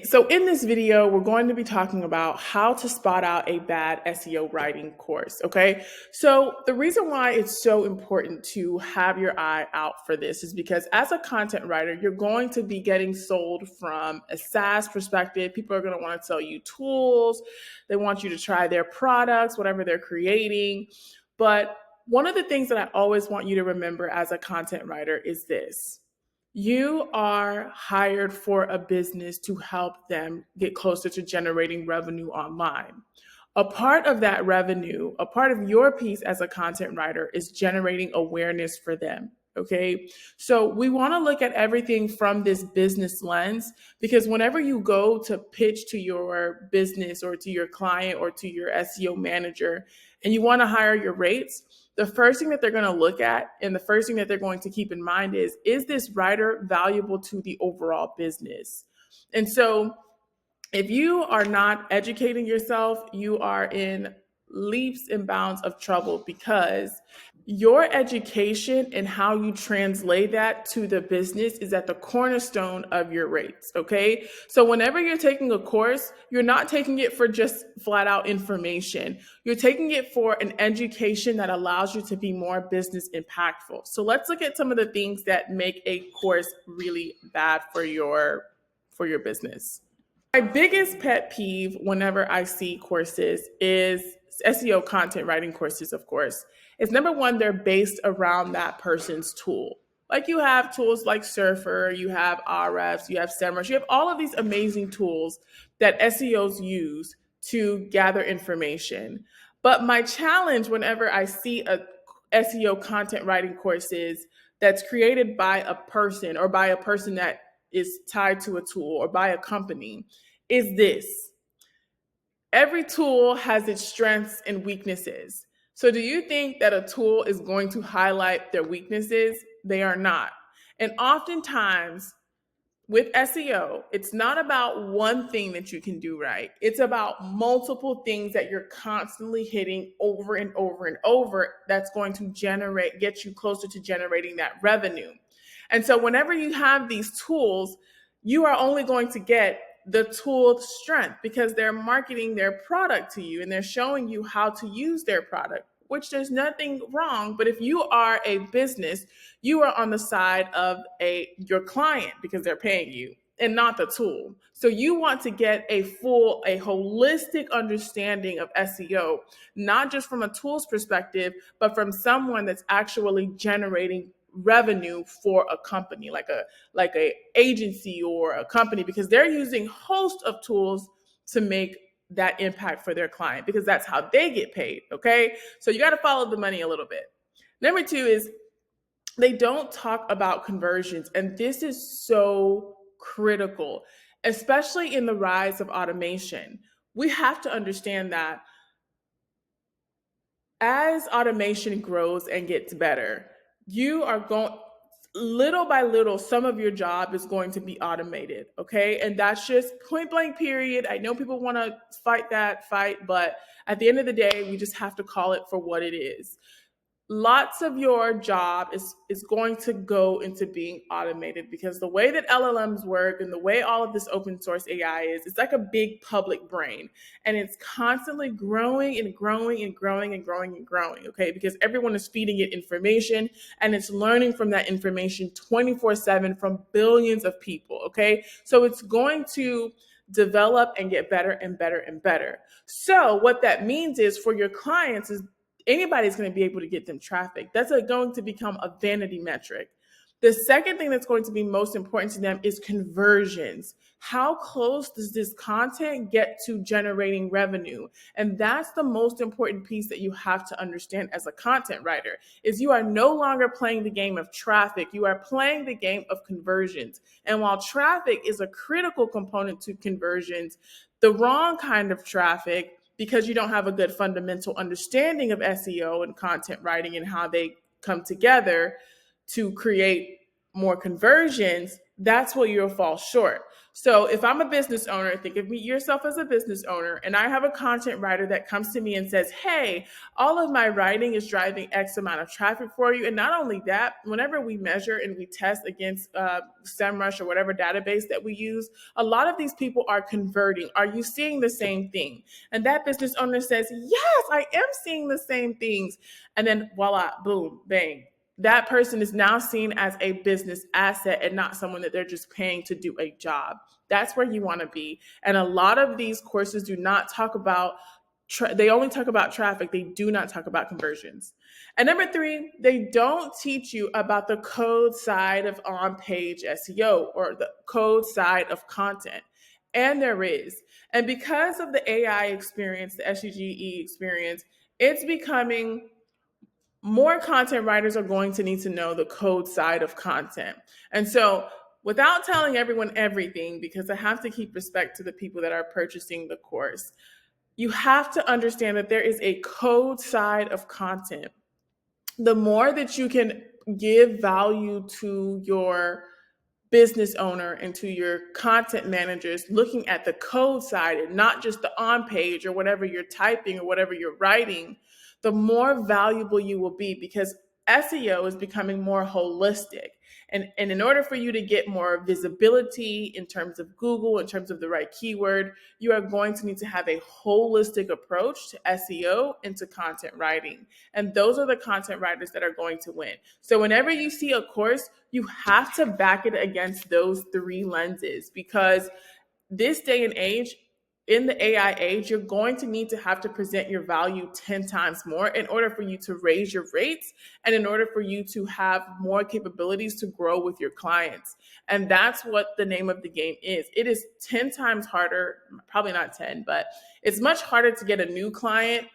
So in this video, we're going to be talking about how to spot out a bad SEO writing course, okay? So the reason why it's so important to have your eye out for this is because as a content writer, you're going to be getting sold from a SaaS perspective. People are going to want to sell you tools. They want you to try their products, whatever they're creating. But one of the things that I always want you to remember as a content writer is this. You are hired for a business to help them get closer to generating revenue online. A part of that revenue, a part of your piece as a content writer is generating awareness for them. Okay. So we want to look at everything from this business lens because whenever you go to pitch to your business or to your client or to your SEO manager and you want to hire your rates, the first thing that they're going to look at and the first thing that they're going to keep in mind is this writer valuable to the overall business? And so if you are not educating yourself, you are in leaps and bounds of trouble because your education and how you translate that to the business is at the cornerstone of your rates, okay? So whenever you're taking a course, you're not taking it for just flat out information. You're taking it for an education that allows you to be more business impactful. So let's look at some of the things that make a course really bad for your business. My biggest pet peeve whenever I see courses is SEO content writing courses, of course. Is number one, they're based around that person's tool. Like you have tools like Surfer, you have Ahrefs, you have SEMrush, you have all of these amazing tools that SEOs use to gather information. But my challenge whenever I see a SEO content writing courses that's created by a person or by a person that is tied to a tool or by a company is this. Every tool has its strengths and weaknesses. So do you think that a tool is going to highlight their weaknesses? They are not. And oftentimes with SEO, it's not about one thing that you can do right. It's about multiple things that you're constantly hitting over and over and over that's going to get you closer to generating that revenue. And so whenever you have these tools, you are only going to get the tool's strength because they're marketing their product to you and they're showing you how to use their product, which there's nothing wrong. But if you are a business, you are on the side of your client because they're paying you and not the tool. So you want to get a holistic understanding of SEO, not just from a tool's perspective, but from someone that's actually generating revenue for a company like a agency or a company because they're using host of tools to make that impact for their client because that's how they get paid. Okay, so you got to follow the money a little bit. Number two is they don't talk about conversions, and this is so critical, especially in the rise of automation. We have to understand that as automation grows and gets better, you are going little by little, some of your job is going to be automated. Okay. And that's just point blank, period. I know people want to fight that fight, but at the end of the day, we just have to call it for what it is. Lots of your job is going to go into being automated because the way that LLMs work and the way all of this open source AI is, it's like a big public brain and it's constantly growing and growing and growing and growing and growing, okay? Because everyone is feeding it information and it's learning from that information 24/7 from billions of people, okay? So it's going to develop and get better and better and better. So what that means is for your clients is anybody's going to be able to get them traffic. That's going to become a vanity metric. The second thing that's going to be most important to them is conversions. How close does this content get to generating revenue? And that's the most important piece that you have to understand as a content writer is you are no longer playing the game of traffic. You are playing the game of conversions. And while traffic is a critical component to conversions, the wrong kind of traffic, because you don't have a good fundamental understanding of SEO and content writing and how they come together to create more conversions, that's where you'll fall short. So if I'm a business owner, think of me yourself as a business owner, and I have a content writer that comes to me and says, "Hey, all of my writing is driving X amount of traffic for you." And not only that, whenever we measure and we test against SEMrush or whatever database that we use, a lot of these people are converting. Are you seeing the same thing? And that business owner says, "Yes, I am seeing the same things." And then voila, boom, bang. That person is now seen as a business asset and not someone that they're just paying to do a job. That's where you want to be. And a lot of these courses do not talk about, they only talk about traffic. They do not talk about conversions. And number three, they don't teach you about the code side of on-page SEO or the code side of content. And there is. And because of the AI experience, the SEGE experience, it's becoming more content writers are going to need to know the code side of content. And so, without telling everyone everything, because I have to keep respect to the people that are purchasing the course, you have to understand that there is a code side of content. The more that you can give value to your business owner and to your content managers looking at the code side and not just the on page or whatever you're typing or whatever you're writing, the more valuable you will be, because SEO is becoming more holistic. And in order for you to get more visibility in terms of Google, in terms of the right keyword, you are going to need to have a holistic approach to SEO and to content writing. And those are the content writers that are going to win. So whenever you see a course, you have to back it against those three lenses, because this day and age, in the AI age, you're going to need to have to present your value 10 times more in order for you to raise your rates and in order for you to have more capabilities to grow with your clients. And that's what the name of the game is. It is 10 times harder, probably not 10, but it's much harder to get a new client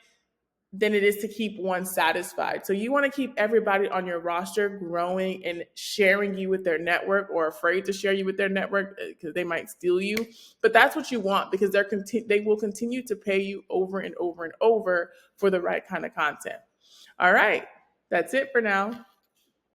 than it is to keep one satisfied. So you want to keep everybody on your roster growing and sharing you with their network, or afraid to share you with their network because they might steal you. But that's what you want, because they will continue to pay you over and over and over for the right kind of content. All right, that's it for now.